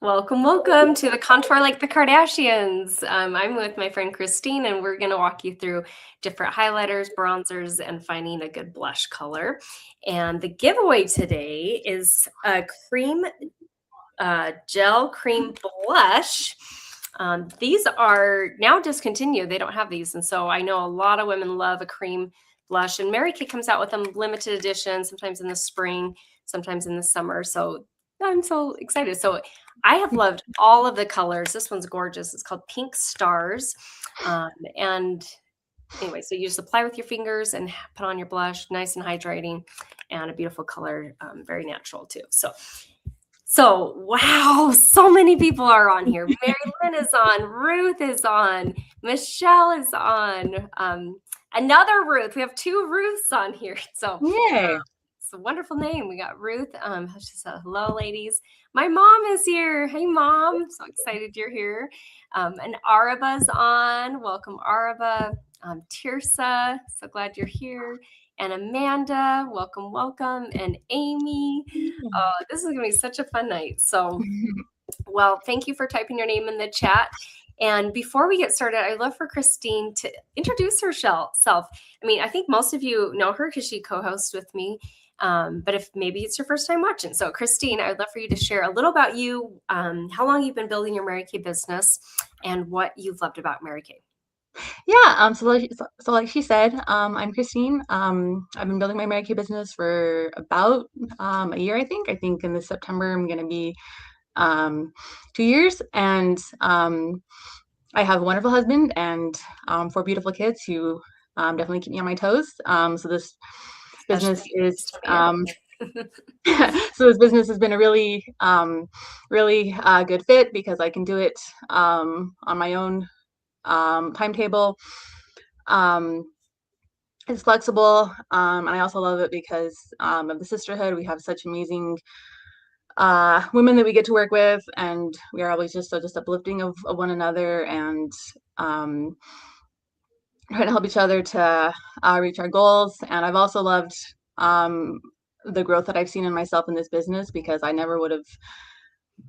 Welcome, welcome to the Contour Like the Kardashians. I'm with my friend Christine, and we're going to walk you through different highlighters, bronzers, and finding a good blush color. And the giveaway today is a gel cream blush. These are now discontinued. They don't have these. And so I know a lot of women love a cream blush. And Mary Kay comes out with them limited edition, sometimes in the spring, sometimes in the summer. So I'm so excited. So I have loved all of the colors. This one's gorgeous. It's called Pink Stars. And anyway, so you just apply with your fingers and put on your blush, nice and hydrating, and a beautiful color, very natural too. So wow, so many people are on here. Mary Lynn is on, Ruth is on, Michelle is on, another Ruth. We have two Ruths on here. So Yay. it's a wonderful name. We got Ruth. She said, hello, ladies. My mom is here. Hey, Mom. So excited you're here. And Araba's on. Welcome, Araba. Tirsa, so glad you're here. And Amanda, welcome, welcome. And Amy. Oh, this is going to be such a fun night. So, well, thank you for typing your name in the chat. And before we get started, I'd love for Christine to introduce herself. I mean, I think most of you know her because she co-hosts with me. But if maybe it's your first time watching. So Christine, I would love for you to share a little about you, how long you've been building your Mary Kay business, and what you've loved about Mary Kay. Yeah, so like she said, I'm Christine. I've been building my Mary Kay business for about a year, I think. I think in this September I'm going to be 2 years, and I have a wonderful husband and 4 beautiful kids who definitely keep me on my toes. So this business is so this business has been a really good fit because I can do it on my own timetable. It's flexible, and I also love it because of the sisterhood. We have such amazing women that we get to work with, and we are always just uplifting of one another, and trying to help each other to reach our goals. And I've also loved the growth that I've seen in myself in this business, because I never would have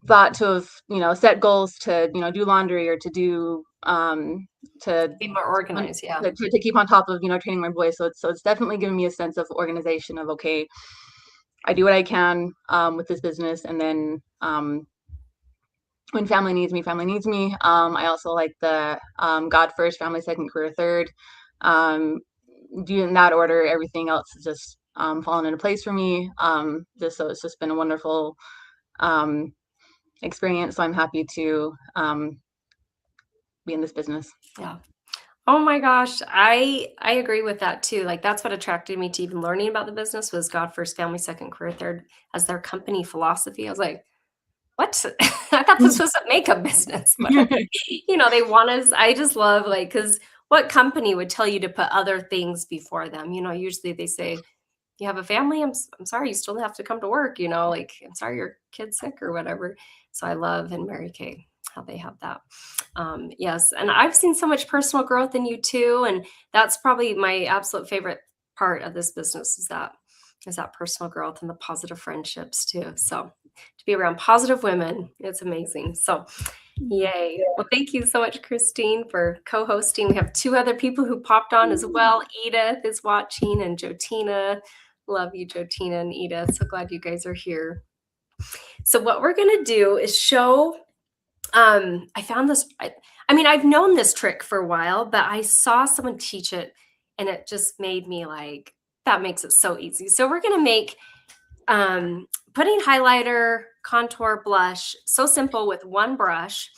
thought to have set goals to do laundry or to do to be more organized, to keep on top of training my boys. So it's definitely given me a sense of organization of, okay, I do what I can with this business, and then when family needs me, family needs me. I also like the God first, family second, career third. Do in that order. Everything else is just fallen into place for me. So it's just been a wonderful experience. So I'm happy to be in this business. Yeah. Oh my gosh, I agree with that too. Like, that's what attracted me to even learning about the business, was God first, family second, career third as their company philosophy. I was like, what? I thought this was a makeup business, but they want us. I just love, because what company would tell you to put other things before them? Usually they say, you have a family, I'm sorry, you still have to come to work, I'm sorry your kid's sick or whatever. So I love in Mary Kay how they have that. Yes. And I've seen so much personal growth in you too. And that's probably my absolute favorite part of this business, is that personal growth and the positive friendships too. So to be around positive women, it's amazing. So yay. Well, thank you so much, Christine, for co-hosting. We have 2 other people who popped on as well. Edith is watching, and Jotina. Love you, Jotina and Edith. So glad you guys are here. So what we're going to do is show, I found this, I mean, I've known this trick for a while, but I saw someone teach it, and it just made me like, that makes it so easy. So we're going to make putting highlighter, contour, blush, so simple with one brush.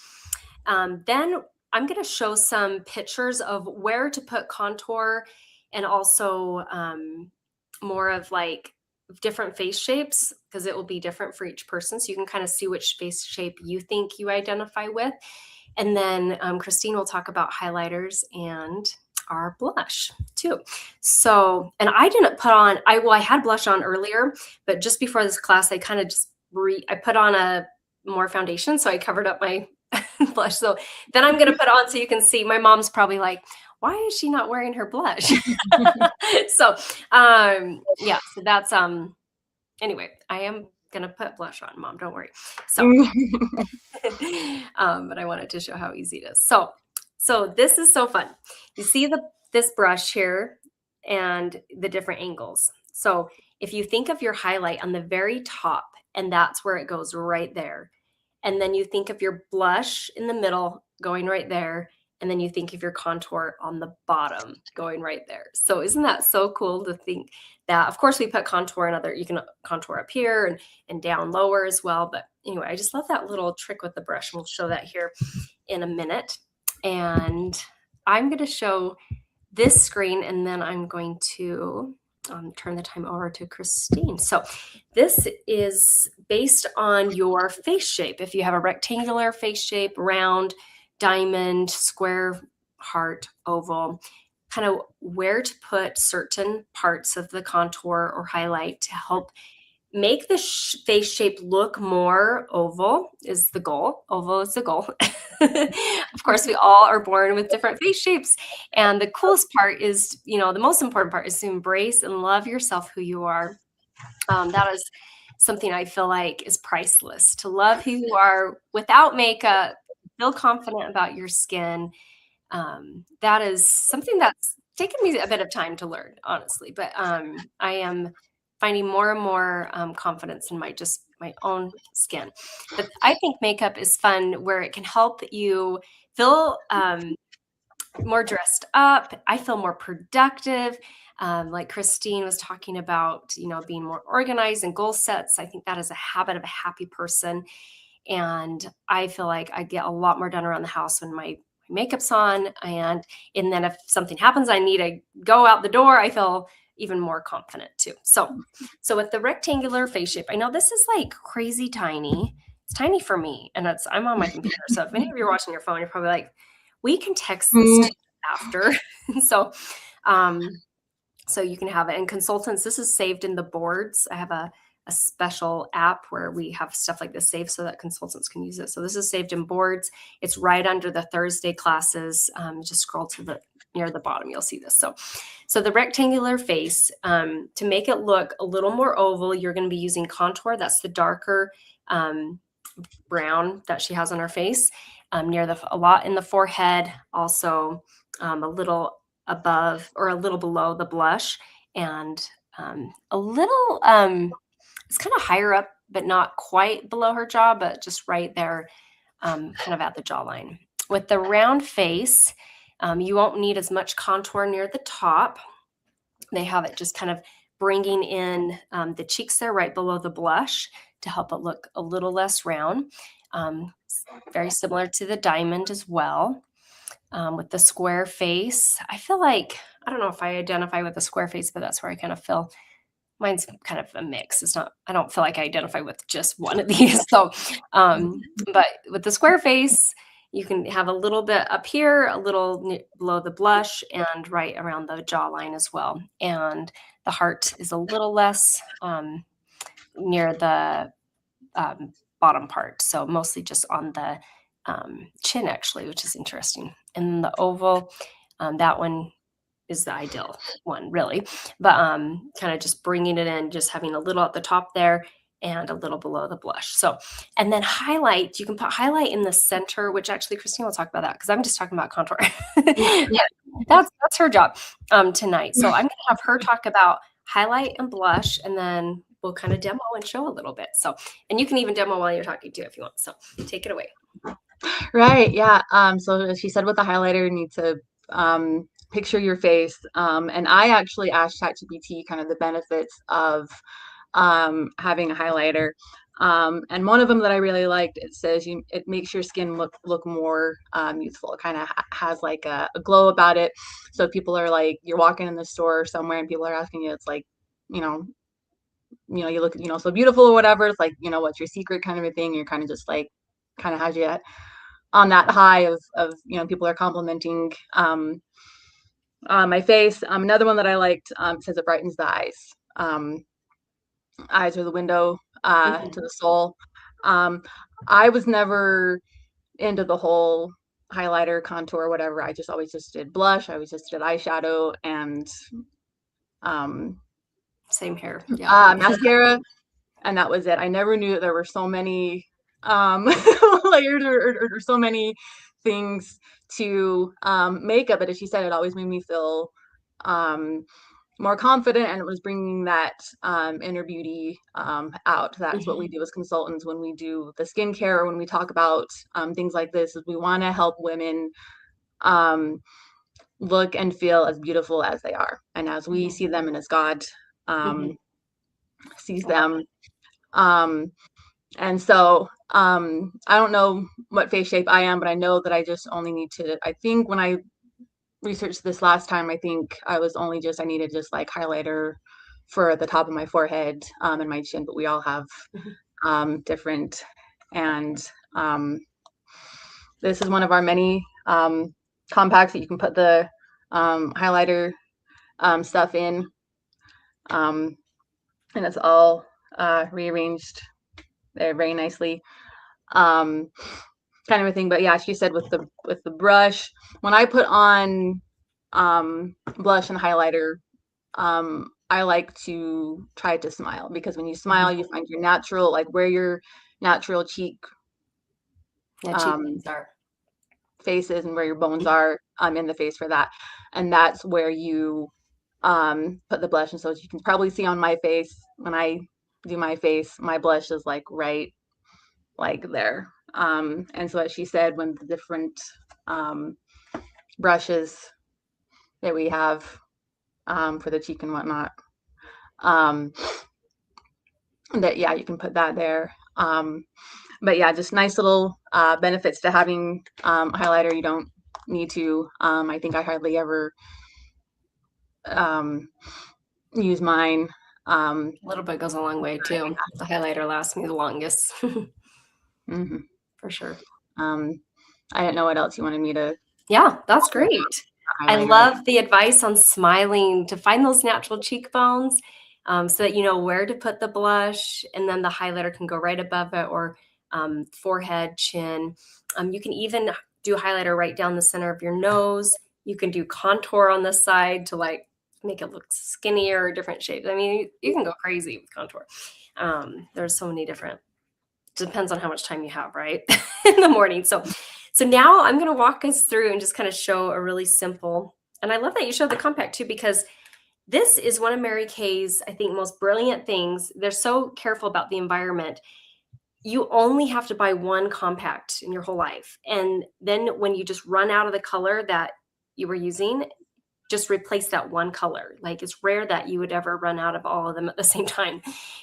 Then I'm going to show some pictures of where to put contour, and also more of like different face shapes, because it will be different for each person. So you can kind of see which face shape you think you identify with. And then Christine will talk about highlighters and our blush too. So, and I didn't put on, I had blush on earlier, but just before this class, I kind of just I put on a more foundation. So I covered up my blush. So then I'm going to put on, so you can see. My mom's probably like, why is she not wearing her blush? So, yeah, so that's, anyway, I am gonna put blush on, Mom, don't worry. So, but I wanted to show how easy it is. So this is so fun. You see this brush here and the different angles. So if you think of your highlight on the very top, and that's where it goes right there. And then you think of your blush in the middle going right there. And then you think of your contour on the bottom going right there. So isn't that so cool to think that? Of course, we put contour and you can contour up here and down lower as well. But anyway, I just love that little trick with the brush. And we'll show that here in a minute. And I'm going to show this screen, and then I'm going to turn the time over to Christine. So this is based on your face shape. If you have a rectangular face shape, round, diamond, square, heart, oval, kind of where to put certain parts of the contour or highlight to help make the face shape look more oval is the goal. Oval is the goal. Of course, we all are born with different face shapes. And the coolest part is, the most important part is to embrace and love yourself, who you are. That is something I feel like is priceless. To love who you are without makeup, feel confident about your skin. That is something that's taken me a bit of time to learn, honestly. But I am finding more and more confidence in my own skin. But I think makeup is fun where it can help you feel more dressed up. I feel more productive. Like Christine was talking about, being more organized and goal sets. I think that is a habit of a happy person. And I feel like I get a lot more done around the house when my makeup's on. And then if something happens, I need to go out the door, I feel even more confident too. So with the rectangular face shape, I know this is like crazy tiny. It's tiny for me, and I'm on my computer. So if any of you are watching your phone, you're probably like, we can text this to you after. So so you can have it. And consultants, this is saved in the boards. I have a special app where we have stuff like this saved so that consultants can use it. So this is saved in boards. It's right under the Thursday classes. Just scroll to near the bottom, you'll see this. So the rectangular face, to make it look a little more oval, you're going to be using contour. That's the darker brown that she has on her face, a lot in the forehead, also a little above or a little below the blush, and a little it's kind of higher up, but not quite below her jaw, but just right there, kind of at the jawline. With the round face, you won't need as much contour near the top. They have it just kind of bringing in the cheeks there right below the blush to help it look a little less round. Very similar to the diamond as well. With the square face, I feel like, I don't know if I identify with the square face, but that's where I kind of feel mine's kind of a mix. I don't feel like I identify with just one of these. So, but with the square face, you can have a little bit up here, a little below the blush, and right around the jawline as well. And the heart is a little less near the bottom part. So mostly just on the chin, actually, which is interesting. And the oval, that one is the ideal one, really. But kind of just bringing it in, just having a little at the top there and a little below the blush. So, and then highlight, you can put highlight in the center, which actually Christine will talk about that because I'm just talking about contour. Yeah, that's her job tonight. So I'm going to have her talk about highlight and blush, and then we'll kind of demo and show a little bit. So, and you can even demo while you're talking too if you want. So take it away. Right. Yeah. So she said with the highlighter, you need to picture your face. And I actually asked ChatGPT kind of the benefits of having a highlighter. And one of them that I really liked, it says it makes your skin look more youthful. It kind of has like a glow about it. So people are like, you're walking in the store somewhere and people are asking you, it's like, you know, you look, so beautiful or whatever. It's like, what's your secret kind of a thing. You're kind of just like, kind of has you on that high of people are complimenting my face. Another one that I liked says it brightens the eyes. Eyes are the window to the soul. I was never into the whole highlighter, contour, whatever. I just always just did blush. I always just did eyeshadow and same here. Yeah. Mascara. and that was it. I never knew that there were so many layers or so many things to makeup. But as she said, it always made me feel um, more confident, and it was bringing that inner beauty out. That's what we Mhm. do as consultants when we do the skincare, when we talk about things like this, is we want to help women um, look and feel as beautiful as they are, and as we Mhm. see them, and as God Mhm. um, sees I love them. Um, and so I don't know what face shape I am, but I know that I just only need to, I think when I researched this last time, I think I was only just, I needed just like highlighter for the top of my forehead and my chin, but we all have it. Mhm. different. And um, this is one of our many compacts that you can put the highlighter stuff in. Um, and it's all rearranged there very nicely. Um, kind of a thing. But yeah, she said with the brush, when I put on blush and highlighter, I like to try to smile, because when you smile, Mhm. you find your natural, like where your natural cheek Yeah, um, cheekbones are. faces and where your bones Mhm. are in the face for that. And that's where you put the blush. And so as you can probably see on my face, when I do my face, my blush is like right like there. And so as she said, when the different um, brushes that we have for the cheek and whatnot, um, that yeah, you can put that there. But yeah, just nice little benefits to having highlighter. You don't need to. I think I hardly ever um, use mine. A little bit goes a long way too. The highlighter lasts me the longest Mhm. for sure. um, I didn't know what else you wanted me to Yeah, that's say great. about I highlighter. love the advice on smiling to find those natural cheekbones, so that you know where to put the blush, and then the highlighter can go right above it, or forehead, chin. You can even do highlighter right down the center of your nose. You can do contour on the side to like make it look skinnier or different shapes. I mean, you can go crazy with contour. There's so many different, depends on how much time you have, right? In the morning. So now I'm going to walk us through and just kind of show a really simple, and I love that you showed the compact too, because this is one of Mary Kay's, I think, most brilliant things. They're so careful about the environment. You only have to buy one compact in your whole life. And then when you just run out of the color that you were using, just replace that one color. Like, it's rare that you would ever run out of all of them at the same time,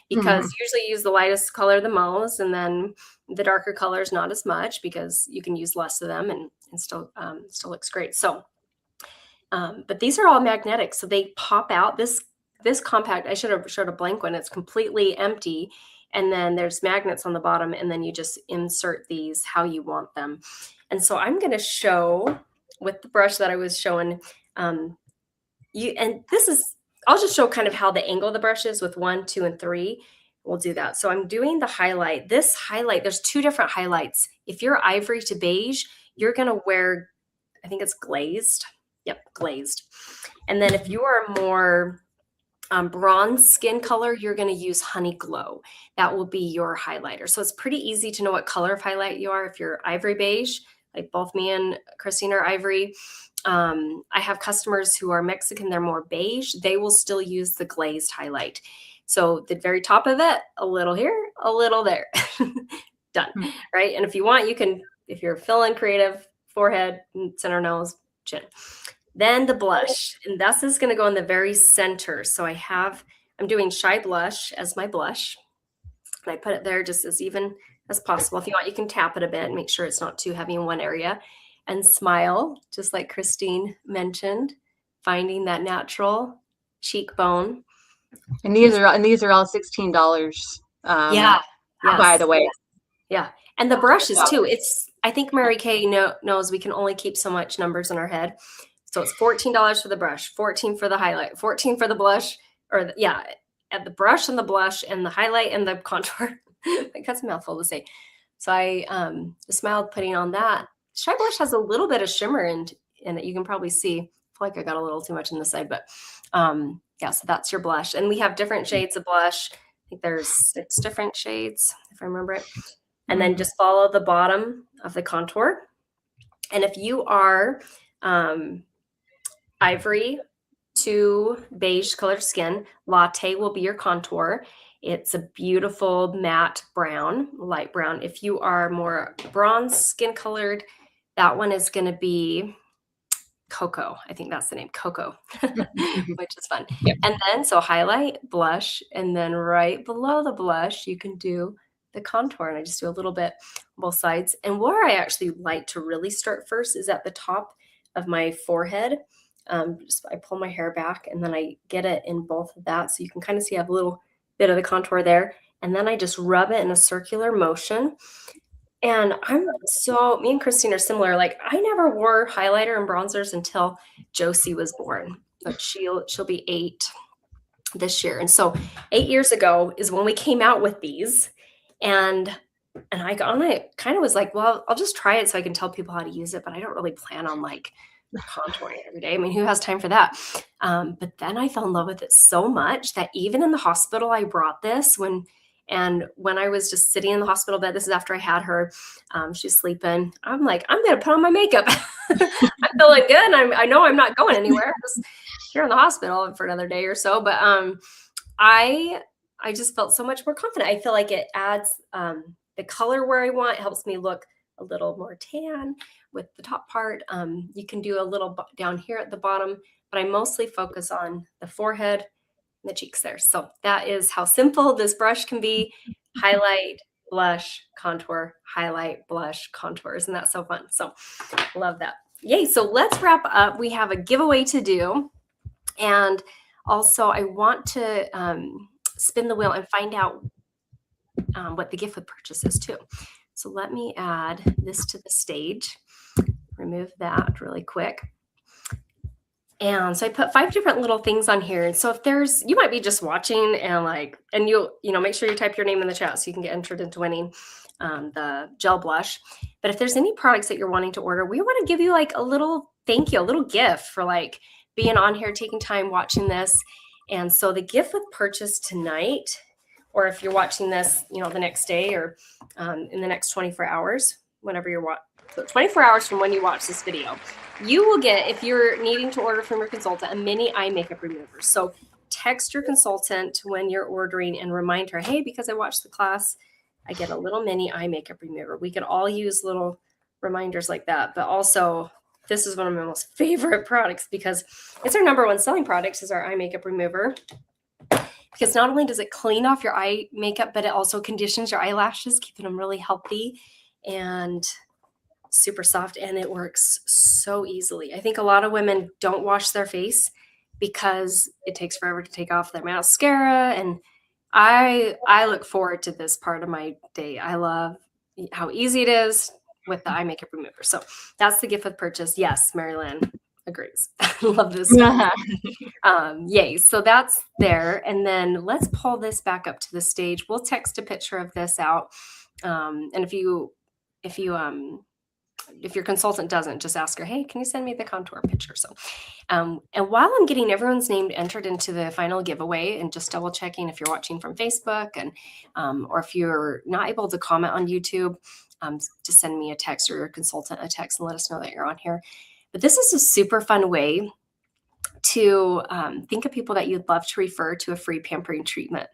because Mhm. usually you use the lightest color the most, and then the darker colors not as much, because you can use less of them, and still looks great. So, but these are all magnetic, so they pop out. This compact, I should have showed a blank one. It's completely empty, and then there's magnets on the bottom, and then you just insert these how you want them. And so I'm going to show with the brush that I was showing. Um, you and this is I'll just show kind of how the angle of the brush is with 1, 2, and 3. We'll do that. So I'm doing the highlight. This highlight, there's two different highlights. If you're ivory to beige, you're gonna wear, I think it's glazed. Yep, glazed. And then if you are more bronze skin color, you're going to use Honey Glow. That will be your highlighter. So it's pretty easy to know what color of highlight you are. If you're ivory beige, like both me and Christine are ivory. I have customers who are Mexican, they're more beige. They will still use the glazed highlight. So the very top of it, a little here, a little there. Done. Right. And if you want, you can, if you're feeling creative, forehead, center nose, chin. Then the blush, and this is going to go in the very center. So I'm doing Shy Blush as my blush. And I put it there just as even as possible. If you want, you can tap it a bit, make sure it's not too heavy in one area. And smile, just like Christine mentioned, finding that natural cheekbone. And these are all $16. Yeah. By Yes. the way, Yeah. And the brushes too. I think Mary Kay knows we can only keep so much numbers in our head. So it's $14 for the brush, 14 for the highlight, 14 for the blush, yeah, at the brush and the blush and the highlight and the contour. Like, that's a mouthful to say. So I smiled putting on that. Shy Blush has a little bit of shimmer in it. You can probably see. I feel like I got a little too much on the side, but yeah, so that's your blush. And we have different shades of blush. I think there's 6 different shades, if I remember it. And then just follow the bottom of the contour. And if you are ivory to beige colored skin, latte will be your contour. It's a beautiful matte brown, light brown. If you are more bronze skin colored, that one is going to be cocoa. I think that's the name, cocoa, which is fun. Yep. And then so highlight, blush, and then right below the blush, you can do the contour. And I just do a little bit on both sides. And where I actually like to really start first is at the top of my forehead. I pull my hair back and then I get it in both of that. So you can kind of see I have a little bit of the contour there. And then I just rub it in a circular motion. And me and Christine are similar. Like I never wore highlighter and bronzers until Josie was born, but she'll be 8 this year. And so 8 years ago is when we came out with these. And I kind of was like, well, I'll just try it so I can tell people how to use it, but I don't really plan on like contouring every day. I mean, who has time for that? But then I fell in love with it so much that even in the hospital, I brought this when I was just sitting in the hospital bed, this is after I had her, she's sleeping. I'm like, I'm going to put on my makeup. I'm feeling good. And I know I'm not going anywhere. I'm just here in the hospital for another day or so. But I just felt so much more confident. I feel like it adds the color where I want. It helps me look a little more tan with the top part. You can do a little down here at the bottom, but I mostly focus on the forehead and the cheeks there. So that is how simple this brush can be. Highlight, blush, contour, highlight, blush, contour. Isn't that so fun? So love that. Yay. So let's wrap up. We have a giveaway to do. And also I want to spin the wheel and find out what the gift with purchase is too. So let me add this to the stage, remove that really quick. And so I put 5 different little things on here. And so if you might be just watching and you'll, make sure you type your name in the chat so you can get entered into winning the gel blush. But if there's any products that you're wanting to order, we want to give you like a little thank you, a little gift for like being on here, taking time watching this. And so the gift with purchase tonight, or if you're watching this, the next day or in the next 24 hours, whenever you're 24 hours from when you watch this video, you will get, if you're needing to order from your consultant, a mini eye makeup remover. So text your consultant when you're ordering and remind her, hey, because I watched the class, I get a little mini eye makeup remover. We could all use little reminders like that. But also, this is one of my most favorite products because it's our #1 selling product is our eye makeup remover. Because not only does it clean off your eye makeup, but it also conditions your eyelashes, keeping them really healthy and super soft, and it works so easily. I think a lot of women don't wash their face because it takes forever to take off their mascara, and I look forward to this part of my day. I love how easy it is with the eye makeup remover. So that's the gift with purchase. Yes, Marilyn agrees. Love this stuff. Yay. So that's there. And then let's pull this back up to the stage. We'll text a picture of this out. And if your consultant doesn't, just ask her, hey, can you send me the contour picture? So, and while I'm getting everyone's name entered into the final giveaway and just double checking if you're watching from Facebook and, or if you're not able to comment on YouTube, just send me a text or your consultant a text and let us know that you're on here. But this is a super fun way to think of people that you'd love to refer to a free pampering treatment.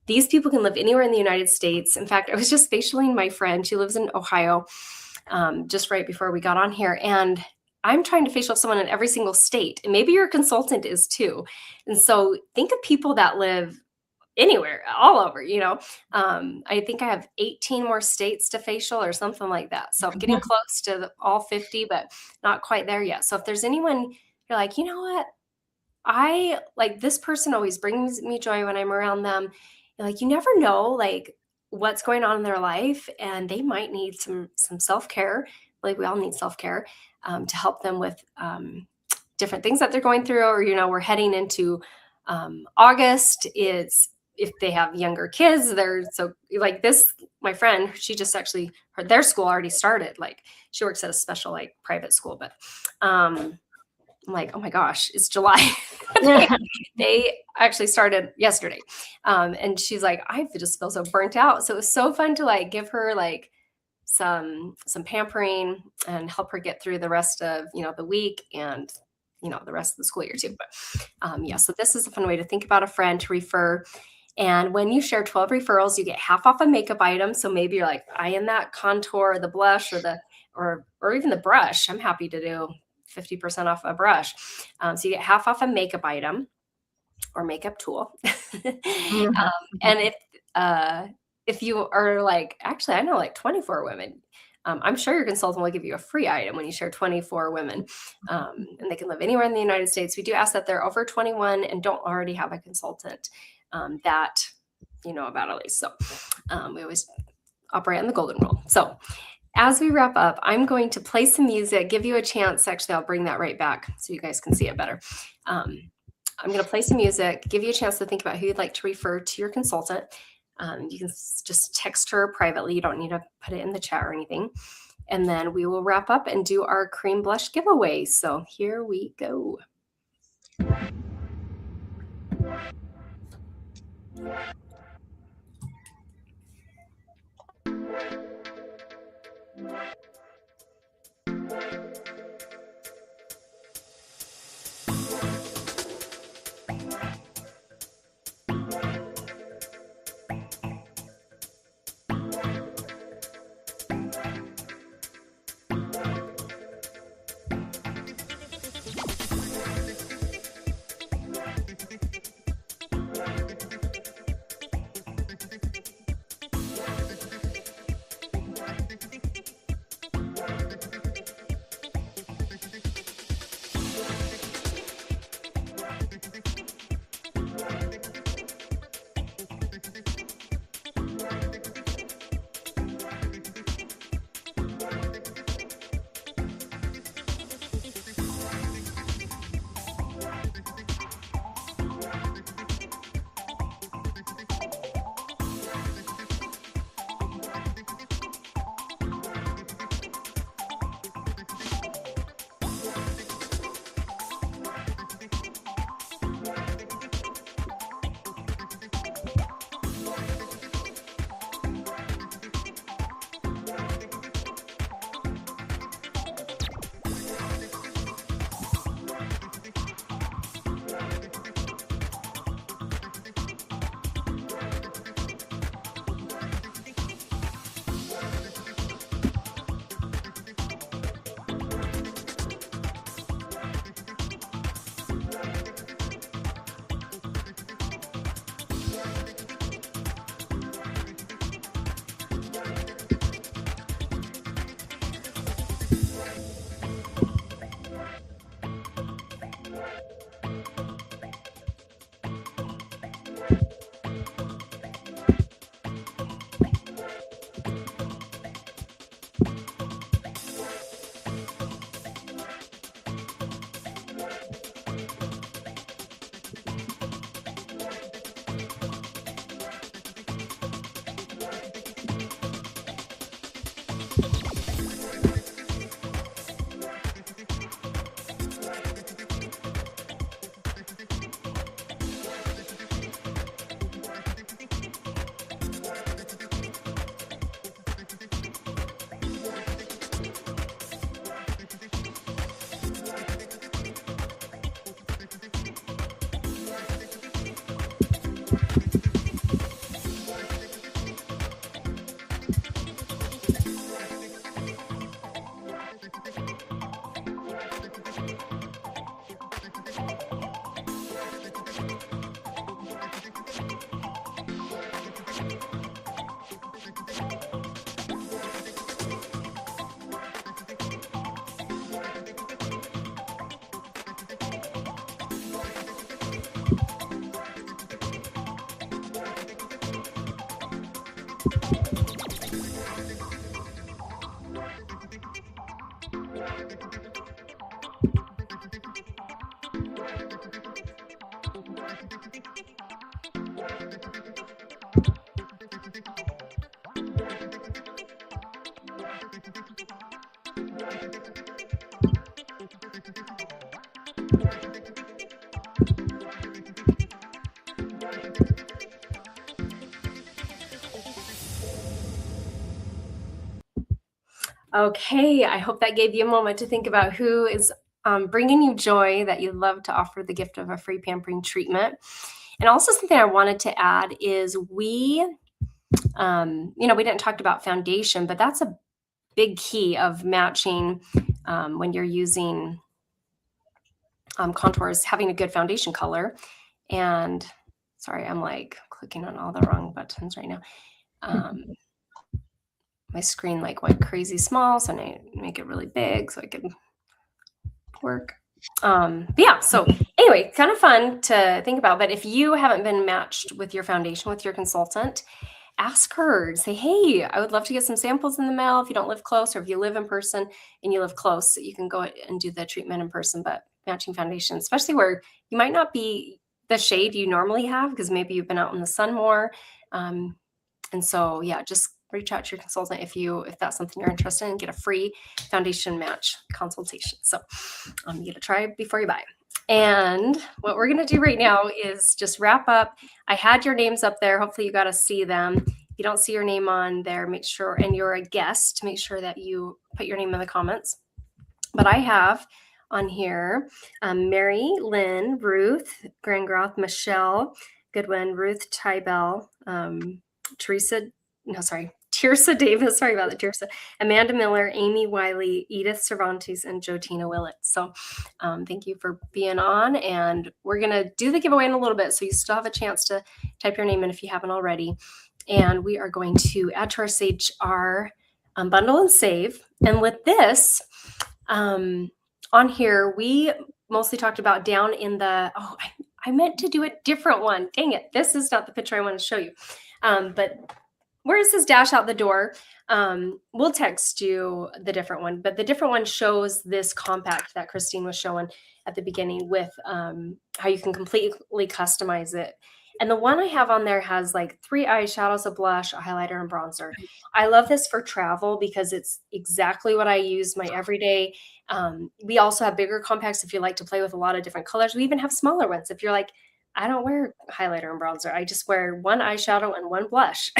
These people can live anywhere in the United States. In fact, I was just facialing my friend. She lives in Ohio, just right before we got on here. And I'm trying to facial someone in every single state. And maybe your consultant is too. And so think of people that live anywhere, all over, I think I have 18 more states to facial or something like that. So I'm getting close to all 50, but not quite there yet. So if there's anyone you're like, you know what? I like this person always brings me joy when I'm around them. You never know what's going on in their life, and they might need some self-care. Like we all need self-care to help them with different things that they're going through, or, we're heading into August. If they have younger kids, my friend, she just actually, their school already started. She works at a special private school, but I'm like, oh my gosh, it's July. they, they actually started yesterday. And she's like, I just feel so burnt out. So it was so fun to like give her like some pampering and help her get through the rest of, the week and, the rest of the school year too. But yeah, so this is a fun way to think about a friend to refer. And when you share 12 referrals, you get half off a makeup item. So maybe you're like, I am that contour, or the blush, or even the brush. I'm happy to do 50% off a brush. So you get half off a makeup item or makeup tool. And if you are like, actually, I know like 24 women. I'm sure your consultant will give you a free item when you share 24 women, and they can live anywhere in the United States. We do ask that they're over 21 and don't already have a consultant that you know about at least. So we always operate on the golden rule. So as we wrap up, I'm going to play some music, give you a chance. Actually, I'll bring that right back so you guys can see it better. I'm going to play some music, give you a chance to think about who you'd like to refer to your consultant. You can just text her privately. You don't need to put it in the chat or anything. And then we will wrap up and do our cream blush giveaway. So here we go. Okay, I hope that gave you a moment to think about who is bringing you joy that you'd love to offer the gift of a free pampering treatment. And also something I wanted to add is we didn't talk about foundation, but that's a big key of matching when you're using contours, having a good foundation color. And sorry, I'm like clicking on all the wrong buttons right now. My screen like went crazy small, so I make it really big so I can work. Yeah, so anyway, kind of fun to think about. But if you haven't been matched with your foundation with your consultant, ask her, say, hey, I would love to get some samples in the mail if you don't live close, or if you live in person and you live close, you can go and do the treatment in person. But matching foundation, especially where you might not be the shade you normally have because maybe you've been out in the sun more. And so, yeah, just reach out to your consultant if that's something you're interested in, get a free foundation match consultation. So you get to try before you buy. And what we're going to do right now is just wrap up. I had your names up there. Hopefully you got to see them. If you don't see your name on there, make sure, and you're a guest, make sure that you put your name in the comments. But I have on here Mary, Lynn, Ruth, Grangroth, Michelle, Goodwin, Ruth Tybell, Tirsa Davis, sorry about that, Tirsa, Amanda Miller, Amy Wiley, Edith Cervantes, and Jotina Willett. So thank you for being on, and we're going to do the giveaway in a little bit, so you still have a chance to type your name in if you haven't already. And we are going to add to our Sage our bundle and save. And with this, on here, we mostly talked about down in the, I meant to do a different one. Dang it. This is not the picture I want to show you. But where it says dash out the door, we'll text you the different one, but the different one shows this compact that Christine was showing at the beginning with how you can completely customize it. And the one I have on there has like 3 eyeshadows, a blush, a highlighter, and bronzer. I love this for travel because it's exactly what I use my everyday. We also have bigger compacts if you like to play with a lot of different colors. We even have smaller ones if you're like, I don't wear highlighter and bronzer. I just wear one eyeshadow and one blush.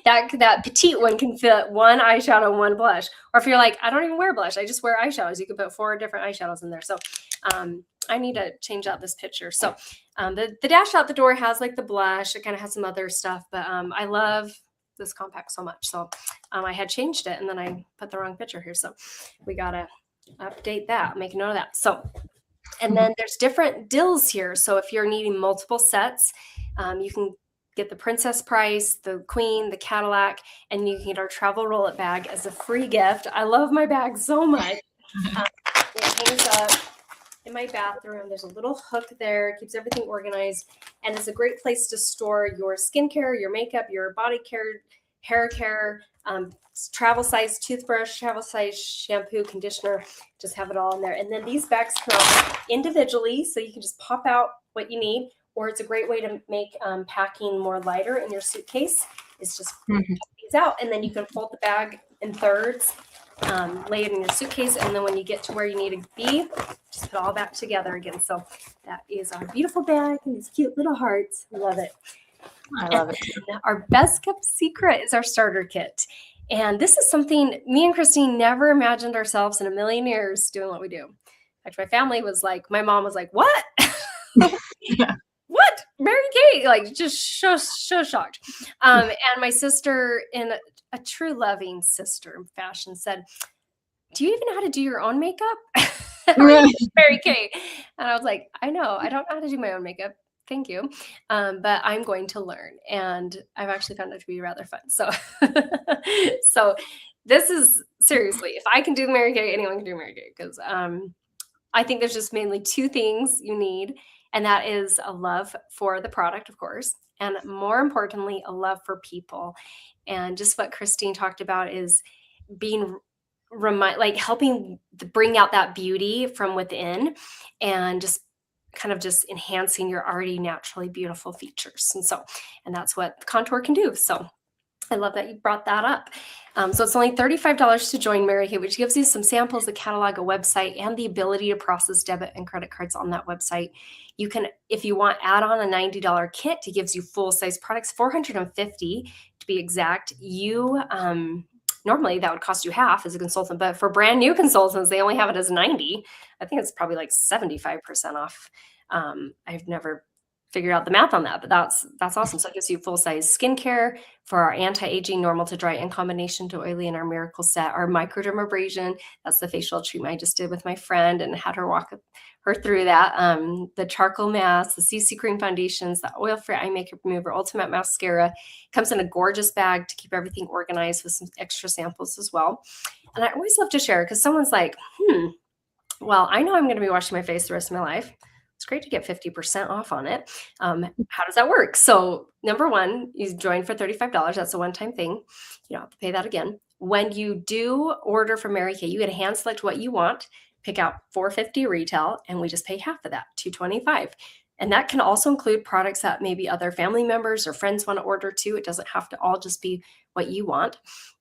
that petite one can fit one eyeshadow and one blush. Or if you're like, I don't even wear blush, I just wear eyeshadows. You can put 4 different eyeshadows in there. So I need to change out this picture. So the dash out the door has like the blush. It kind of has some other stuff, but I love this compact so much. So I had changed it and then I put the wrong picture here. So we got to update that, make a note of that. So, and then there's different deals here. So if you're needing multiple sets, you can get the princess price, the queen, the Cadillac, and you can get our travel roll-up bag as a free gift. I love my bag so much. It hangs up in my bathroom. There's a little hook there. It keeps everything organized. And it's a great place to store your skincare, your makeup, your body care, hair care, travel size toothbrush, travel size shampoo, conditioner, just have it all in there. And then these bags come out individually, so you can just pop out what you need, or it's a great way to make packing more lighter in your suitcase. It's just these out, and then you can fold the bag in thirds, lay it in your suitcase, and then when you get to where you need to be, just put it all back together again. So that is our beautiful bag and these cute little hearts. Love it. I love it. Our best kept secret is our starter kit. And this is something me and Christine never imagined ourselves in a million years doing what we do. In fact, my family was like, my mom was like, what? Yeah. What? Mary Kay? Like, just so shocked. And my sister, in a true loving sister fashion, said, do you even know how to do your own makeup? Mary Kay. And I was like, I know. I don't know how to do my own makeup. Thank you. But I'm going to learn. And I've actually found it to be rather fun. So, so this is seriously, if I can do Mary Kay, anyone can do Mary Kay. Because I think there's just mainly 2 things you need. And that is a love for the product, of course. And more importantly, a love for people. And just what Christine talked about is being helping bring out that beauty from within and just kind of just enhancing your already naturally beautiful features. And that's what contour can do. So I love that you brought that up. So it's only $35 to join Mary Kay, which gives you some samples, a catalog, a website, and the ability to process debit and credit cards on that website. You can, if you want, add on a $90 kit. It gives you full-size products, $450 to be exact. You normally that would cost you half as a consultant, but for brand new consultants, they only have it as 90. I think it's probably like 75% off. I've never figured out the math on that, but that's awesome. So it gives you full size skincare for our anti-aging, normal to dry, and combination to oily, and our miracle set, our microdermabrasion. That's the facial treatment I just did with my friend and had her walk her through that. The charcoal mask, the CC cream foundations, the oil-free eye makeup remover, ultimate mascara. Comes in a gorgeous bag to keep everything organized with some extra samples as well. And I always love to share because someone's like, well, I know I'm going to be washing my face the rest of my life. It's great to get 50% off on it. How does that work? So number one, you join for $35. That's a one-time thing. You don't have to pay that again. When you do order from Mary Kay, you get to hand select what you want, pick out $4.50 retail, and we just pay half of that, $2.25. And that can also include products that maybe other family members or friends want to order too. It doesn't have to all just be what you want.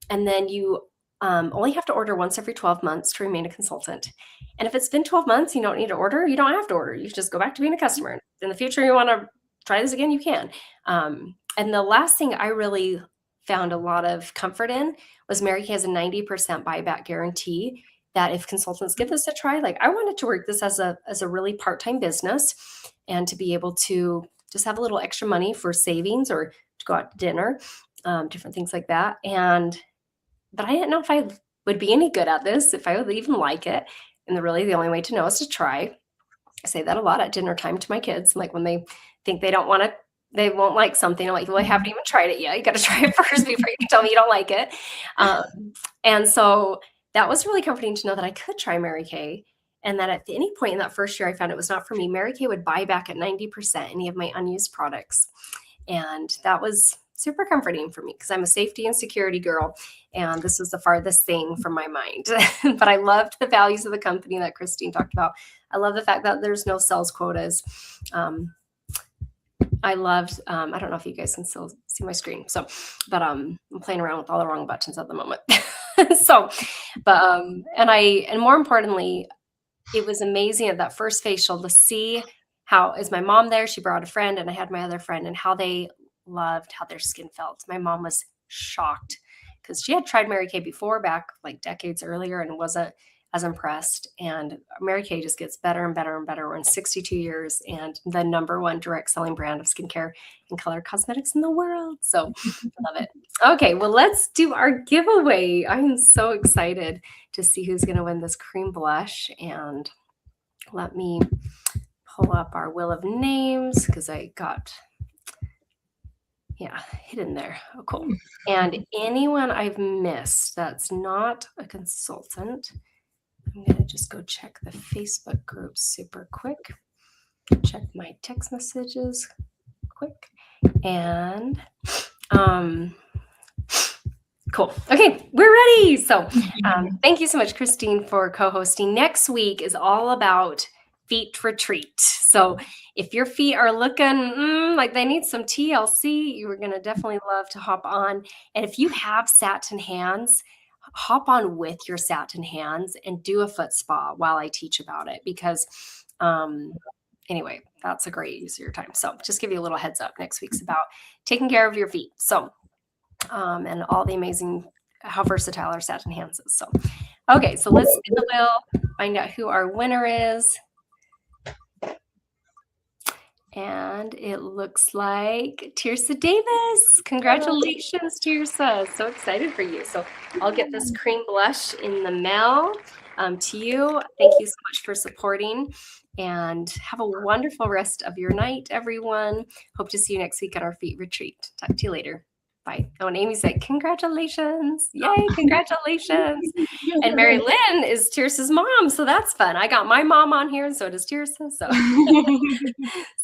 And then you only have to order once every 12 months to remain a consultant. And if it's been 12 months, you don't need to order, you don't have to order. You just go back to being a customer. In the future, you want to try this again, you can. And the last thing I really found a lot of comfort in was Mary Kay has a 90% buyback guarantee that if consultants give this a try, like I wanted to work this as a really part-time business and to be able to just have a little extra money for savings or to go out to dinner, different things like that. But I didn't know if I would be any good at this, if I would even like it. And the only way to know is to try. I say that a lot at dinner time to my kids. Like when they think they won't like something, I'm like, well, I haven't even tried it yet. You got to try it first before you can tell me you don't like it. And so that was really comforting to know that I could try Mary Kay. And that at any point in that first year, I found it was not for me. Mary Kay would buy back at 90% any of my unused products. And that was super comforting for me because I'm a safety and security girl. And this was the farthest thing from my mind. But I loved the values of the company that Christine talked about. I love the fact that there's no sales quotas. I loved, I don't know if you guys can still see my screen. So, but I'm playing around with all the wrong buttons at the moment. And more importantly, it was amazing at that first facial to see how is my mom there. She brought a friend and I had my other friend and how they loved how their skin felt. My mom was shocked because she had tried Mary Kay before back like decades earlier and wasn't as impressed. And Mary Kay just gets better and better and better. We're in 62 years and the #1 direct selling brand of skincare and color cosmetics in the world. So love it. Okay, well, let's do our giveaway. I'm so excited to see who's going to win this cream blush. And let me pull up our wheel of names because I got hidden there. Oh, cool. And anyone I've missed that's not a consultant, I'm going to just go check the Facebook group super quick. Check my text messages quick. And cool. Okay, we're ready. So thank you so much, Christine, for co-hosting. Next week is all about feet retreat. So if your feet are looking like they need some TLC, you are going to definitely love to hop on. And if you have satin hands, hop on with your satin hands and do a foot spa while I teach about it because anyway, that's a great use of your time. So just give you a little heads up. Next week's about taking care of your feet. So and all the amazing, how versatile our satin hands is. So, okay, so let's spin the wheel, find out who our winner is. And it looks like Tirsa Davis. Congratulations, Tirsa. So excited for you. So I'll get this cream blush in the mail to you. Thank you so much for supporting and have a wonderful rest of your night, everyone. Hope to see you next week at our feet retreat. Talk to you later. Bye. Oh, and Amy said, congratulations. Yay, congratulations. And Mary Lynn is Tirsa's mom, so that's fun. I got my mom on here, and so does Tirsa. So,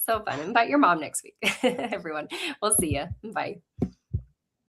so fun. Invite your mom next week, everyone. We'll see you. Bye.